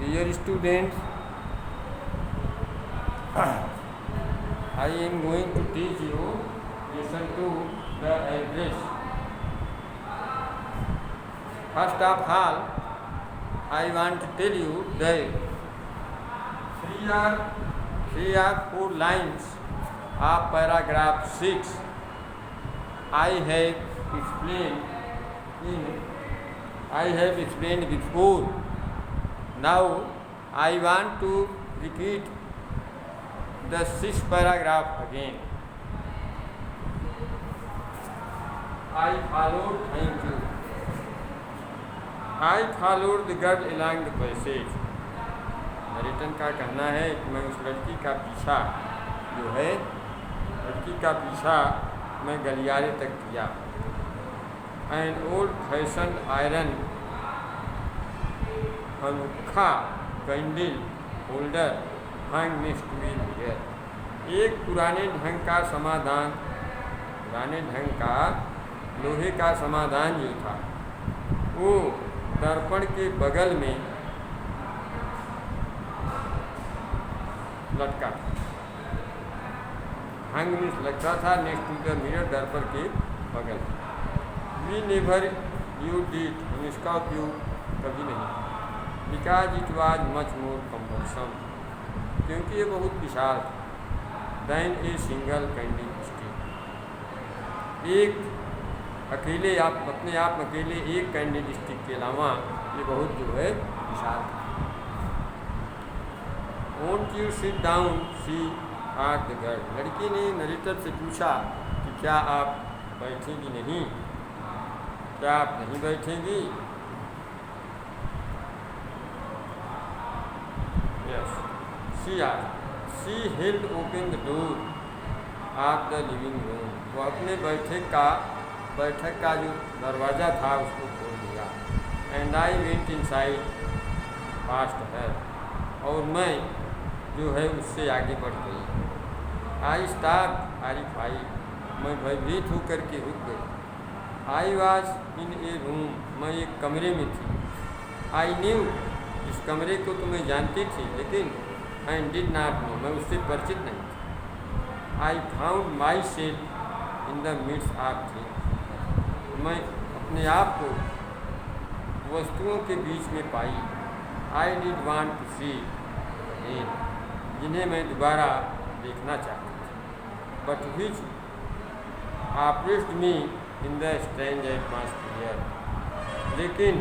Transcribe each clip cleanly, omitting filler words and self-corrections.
Dear students, I am going to teach you lesson 2, the address. First of all, I want to tell you that three or four lines of paragraph 6 I have explained before. Now I want to repeat the sixth paragraph again. I followed the girl along the passage. नरेटन का कहना है कि मैं उस लड़की का पीछा मैं गलियारे तक किया. An old fashioned iron अनोखा candle holder hung next to me here. एक पुराने ढंग का लोहे का समाधान जो था वो दर्पण के बगल में लटका था. हंग मीन्स लटका था, नेक्स्ट टू द मिरर, दर्पण के बगल. वी नेवर यूज्ड इट, हम इसका उपयोग कभी नहीं, because it was much more cumbersome, क्योंकि ये बहुत विशाल था. Than a single candle stick, अपने आप अकेले एक कैंडल स्टिक के अलावा ये बहुत जो है विशाल था. Won't you sit down, she asked the girl. लड़की ने नरेटर से पूछा कि क्या आप बैठेंगी नहीं, क्या आप नहीं बैठेंगी. Yes, she held open the door of the living room. वो अपने बैठक का जो दरवाज़ा था उसको खोल दिया. And I went inside past her, और मैं जो है उससे आगे बढ़ गई. आई स्टॉप्ड हॉरिफाइड, मैं भयभीत होकर के रुक गई. I was in A room, मैं एक कमरे में थी. आई न्यू, इस कमरे को तो मैं जानती थी, लेकिन आई डिड नॉट नो, मैं उससे परिचित नहीं थी. I found myself in the midst of things, मैं अपने आप को वस्तुओं के बीच में पाई. I did want to see again, जिन्हें मैं दोबारा देखना चाहती थी. But which oppressed me in the strange atmosphere, लेकिन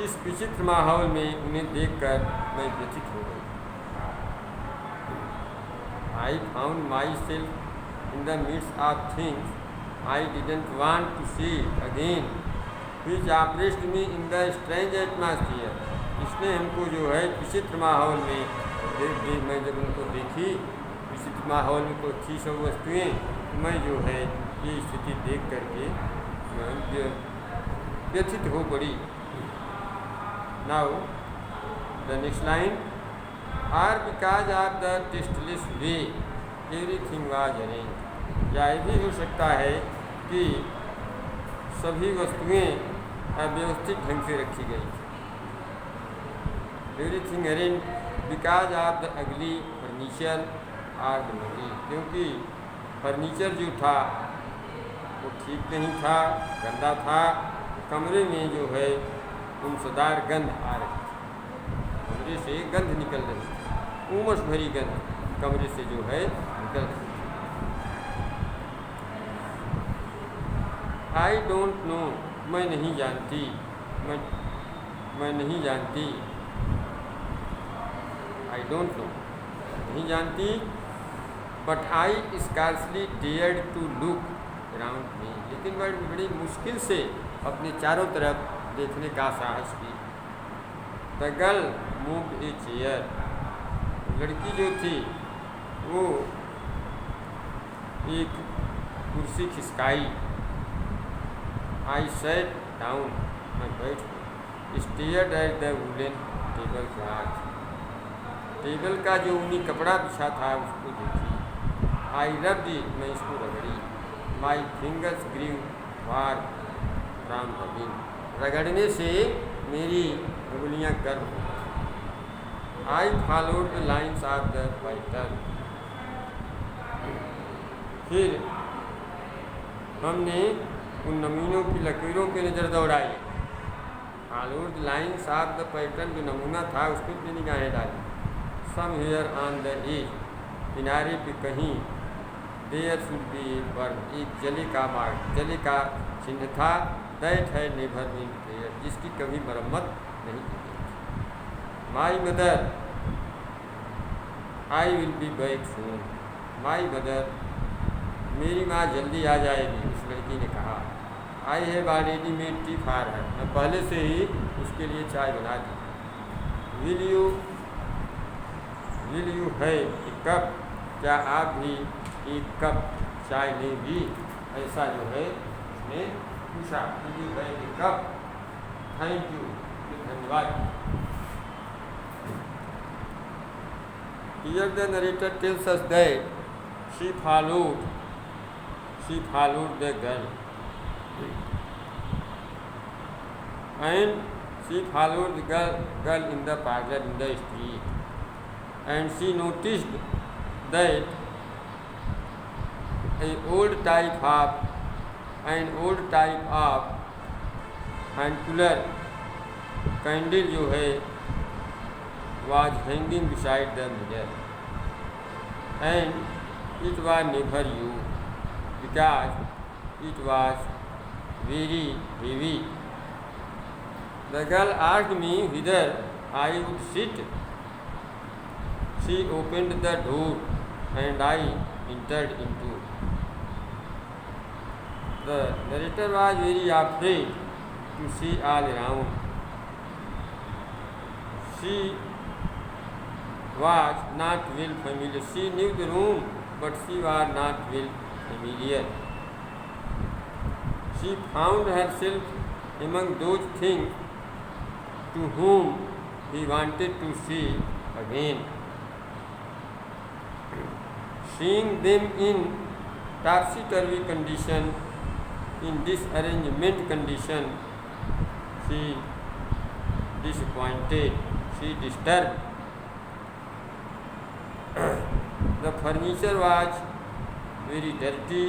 इस विचित्र माहौल में उन्हें देखकर मैं व्यथित हो गई. I found myself in the midst of things I didn't want to see again, which oppressed me in the strange atmosphere. इसने हमको जो है विचित्र माहौल में मैं जब उनको देखी, विचित्र माहौल में कोई अच्छी सब वस्तुएँ, मैं जो है ये स्थिति देख करके व्यथित हो पड़ी. Now the next line, or because of the tasteless way everything was arrange. या ये भी हो सकता है कि सभी वस्तुएँ अव्यवस्थित ढंग से रखी गई. Everything arrange because of the ugly furniture or the money, क्योंकि फर्नीचर जो था वो ठीक नहीं था, गंदा था. कमरे में जो है उमसदार गंध आ रही थी, कमरे से गंध निकल रही थी, उमस भरी गंध कमरे से जो है निकल रही थी. आई डोंट नो, मैं नहीं जानती, आई डोंट नो, नहीं जानती. But I scarcely dared to look around me, लेकिन बड़ी मुश्किल से अपने चारों तरफ देखने का साहस की. The girl moved a chair, लड़की जो थी वो एक कुर्सी खिसकाई. आई सैट डाउन, मैं बैठ गई. Stared at the woollen table cloth, table का जो ऊनी कपड़ा बिछा था उसको देखी. आई रब्ड इट, मैं इसको रगड़ी. My fingers grew warm from the wind, रगड़ने से मेरी उंगलियां गर्म हो गई। I followed the lines of the fighter. फिर हमने उन नमूनों की लकीरों की नज़र दौड़ाई। Followed the lines of the pattern, जो नमूना था उसको भी निगाहें डाली। Somewhere on the edge, किनारे पे कहीं, there should be a burn, एक जले का मार्ग, जले का चिन्ह था। दैट है नेवर बीन रिपेयर्ड, जिसकी कभी मरम्मत नहीं की गई। My mother, I will be back soon. My mother, मेरी माँ जल्दी आ जाएगी, उस लड़की ने कहा। I have already made tea for her, मैं पहले से ही उसके लिए चाय बना दी। विल यू है ए कप, क्या आप भी एक कप चाय लेंगी? ऐसा जो है उसने पूछा। विल यू है ए कप, थैंक यू, धन्यवाद। Here the narrator tells us that she followed the girl, and she followed the girl in the parlor, in the street, and she noticed that an old type of angular candle जो है was hanging beside the mirror, and it was never used because it was very heavy. The girl asked me whether I would sit. She opened the door and I entered into. The narrator was very afraid to see all around. She was not well familiar. She knew the room, but she was not well familiar. She found herself among those things to whom he wanted to see again. Seeing them in topsy-turvy condition, in disarrangement condition, she disappointed, she disturbed. The furniture was very dirty,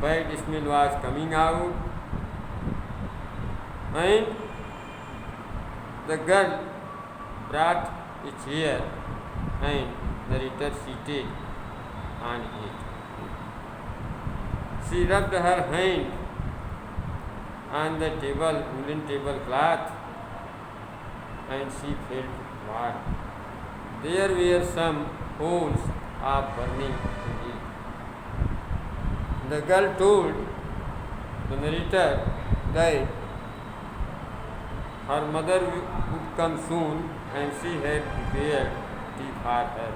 bad smell was coming out, and the girl brought a chair and the narrator seated on it. She rubbed her hand on the table, woolen tablecloth, and she felt warm. There were some holes of burning in it. The girl told the narrator that her mother would come soon and she had prepared tea for her.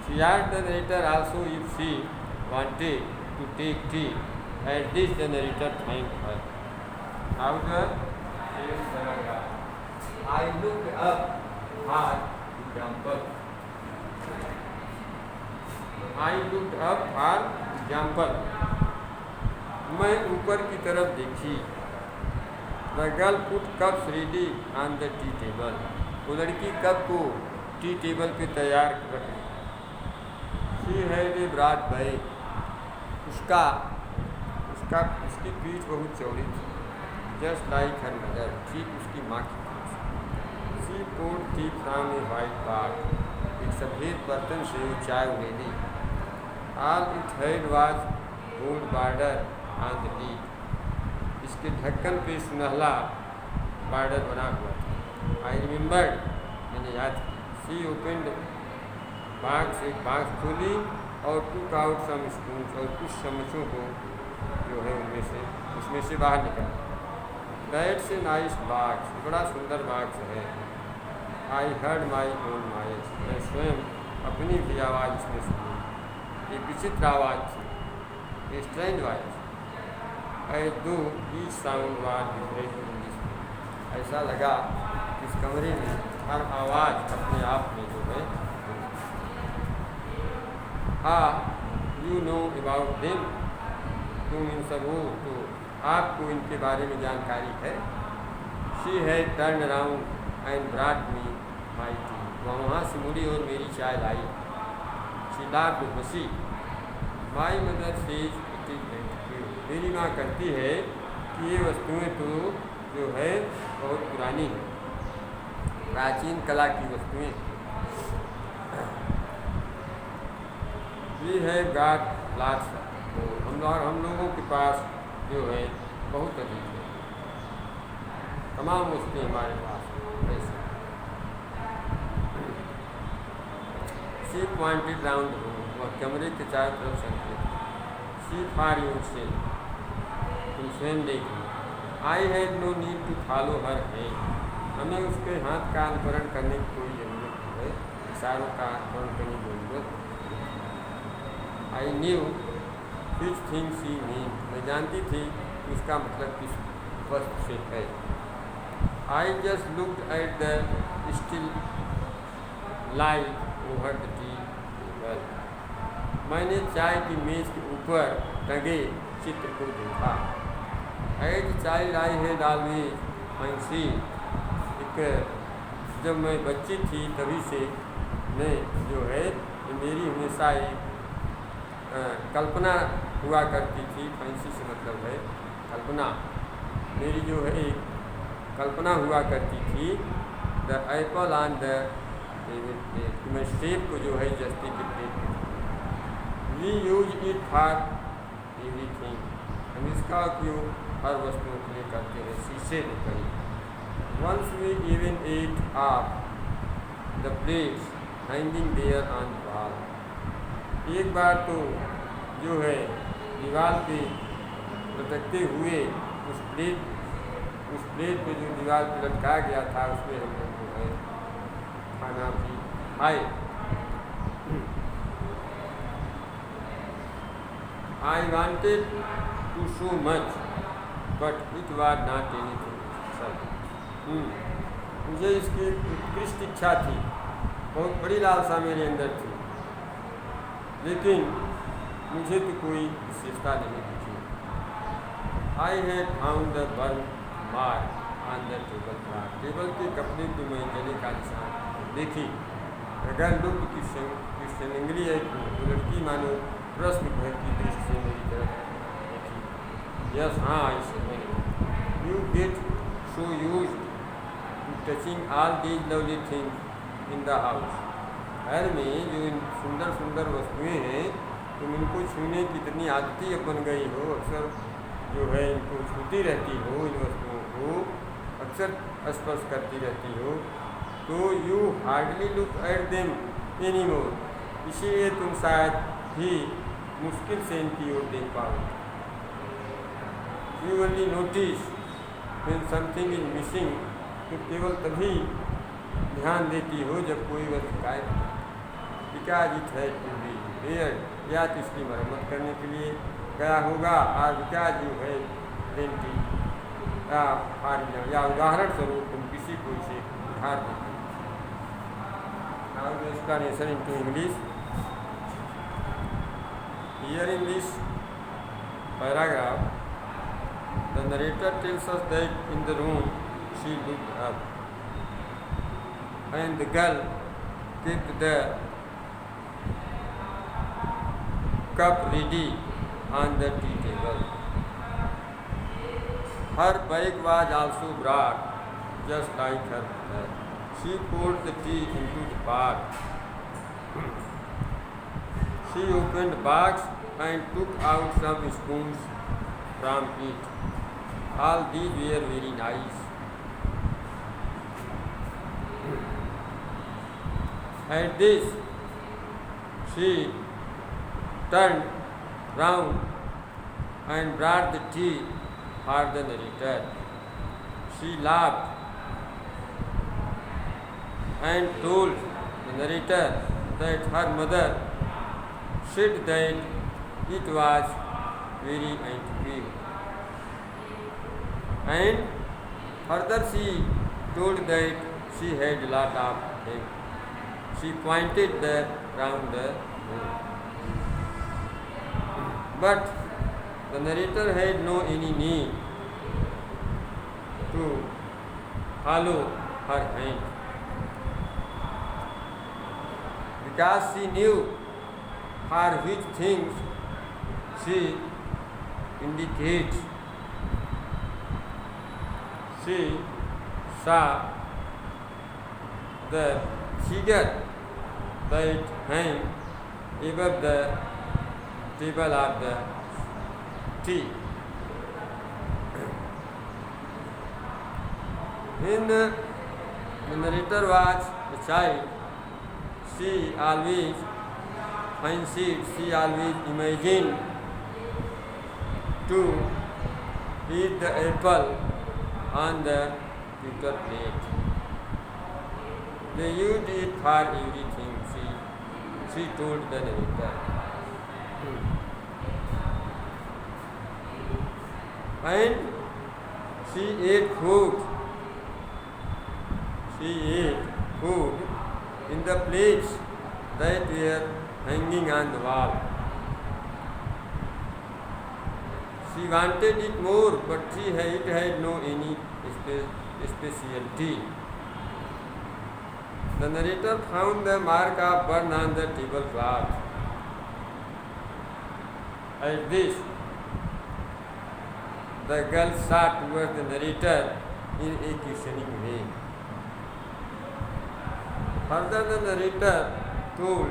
She asked the narrator also if she wanted to take tea. At this the narrator thanked her. After I looked up for example. I looked up for example. मैं ऊपर की तरफ देखी। The girl put cups ready on the tea table. वो लड़की cup को tea table पे तैयार रख ली। She had a broad back. उसकी पीठ बहुत चौड़ी थी। Just like her mother, ठीक उसकी माँ की पीठ। She poured tea from a white pot. एक सफ़ेद बर्तन से वो चाय उड़ेली। All it had was gold border on the lid. इसके ढक्कन पे सुनहला बॉर्डर बना हुआ था। I remembered, मैंने याद की। She opened बॉक्स, एक बॉक्स खोली और took out some spoons, और कुछ चम्मचों को जो है उसमें से बाहर निकाला। That's a nice box, बड़ा सुंदर बॉक्स है। I heard my own voice, मैं स्वयं अपनी भी आवाज़ उसमें सुनी। एक विचित्र आवाज़ थी, a strange voice, as though each sound was different in this room. ऐसा लगा कि इस कमरे में हर आवाज़ अपने आप में जो है। हाँ, you know about them, तुम इन सबों को आपको इनके बारे में जानकारी है। शी है turn around and brought me my T. वहाँ से मुड़ी और मेरी चाय लाई। शी लाफ्ड हंसी। My mother says it is antique. मेरी माँ कहती है कि ये वस्तुएं तो जो है बहुत पुरानी है, प्राचीन कला की वस्तुएं। We have got lots. तो हम लोगों के पास जो है बहुत अधिक है, तमाम वस्तुएं हमारे पास ऐसे। She pointed round room. वह कमरे के चारों तरफ संकेत। See for yourself. तुम स्वयं देखो। I had no need to follow her hand. हमें उसके हाथ का अनुकरण करने की कोई ज़रूरत नहीं है, इशारों का अनुकरण करने की ज़रूरत। I knew which thing C mean. मैं जानती थी कि उसका मतलब किस वस्तु से है। I just looked at the still light over the tea table. मैंने चाय की मेज के ऊपर टंगे चित्र को देखा। As child I had always fancied. जब मैं बच्ची थी तभी से मैं जो है मेरी हमेशा एक कल्पना हुआ करती थी। फैंसी से मतलब है कल्पना। मेरी जो है एक कल्पना हुआ करती थी। द एप्पल ऑन द मैं सेब को जो है जस्ती के प्लेट में। We use it for everything. हम इसका उपयोग हर वस्तुओं के लिए करते हैं, शीशे ने कही। Once we even ate off the plates hanging there on the wall. एक बार तो जो है दीवार पे लटकते हुए उस प्लेट पे जो दीवार पे लटका गया था उसमें हम लोग जो है खाना भी खाए। I wanted to show much but it was not anything. मुझे इसकी उत्कृष्ट इच्छा थी, बहुत बड़ी लालसा मेरे अंदर थी, लेकिन मुझे तो कोई विशेषता नहीं दिखी। I had found the burn mark on the table cloth. Table के कपड़े पे मैं जले का निशान देखी। अगर लोग की सेंगली है तो लड़की मानो प्रश्न भय की दृष्टि से मेरी तरफ देखी। यस, हाँ, ऐसे मैंने। You get so used to touching all these lovely things in the house. घर में जो इन सुंदर सुंदर वस्तुएं हैं तुम इनको छूने की इतनी आदती अब बन गई हो, अक्सर जो है इनको छूती रहती हो, इन वस्तुओं को अक्सर स्पर्श करती रहती हो, तो you hardly look at them any more. इसीलिए तुम शायद ही मुश्किल से इनकी ओर देख पाओ। You only notice when something is missing. तो केवल तभी ध्यान देती हो जब कोई वस्तु गायब हो। Because it has to be repaired. या तो इसकी मरम्मत करने के लिए गया होगा, और बिकॉज यू है रेंटी या उदाहरण स्वरूप तुम किसी को इसे उधार देते। Now the explanation into English. Here in this paragraph, the narrator tells us that in the room she looked up, and the girl kept the cup ready on the tea table. Her bag was also brought, just like her mother. She poured the tea into the pot. She opened the box and took out some spoons from it. All these were very nice. At this, she turned round and brought the tea for the narrator. She laughed and told the narrator that her mother said that it was very antiquated. And further she told that she had a lot of them. She pointed round the room. But The narrator had no any need to follow her hand because she knew for which things she indicates. She saw the figure that hung above the table of the tea. When the narrator was a child, she always imagined to eat the apple on the pewter plate. They used it for everything, she told the narrator. And she ate food in the plates that were hanging on the wall. She wanted it more, but it had no any specialty. The narrator found the mark of burn on the tablecloth. At this, the girl saw towards the narrator in a questioning way. Further, the narrator told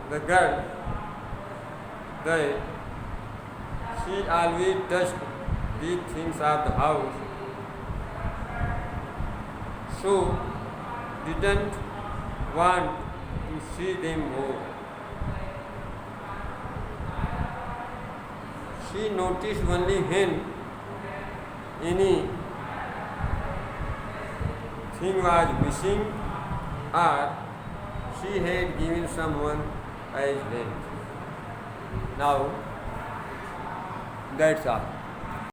the girl that she always touched these things of the house, so didn't want to see them more. She noticed only when anything was missing or she had given someone as rent. Now, that's all.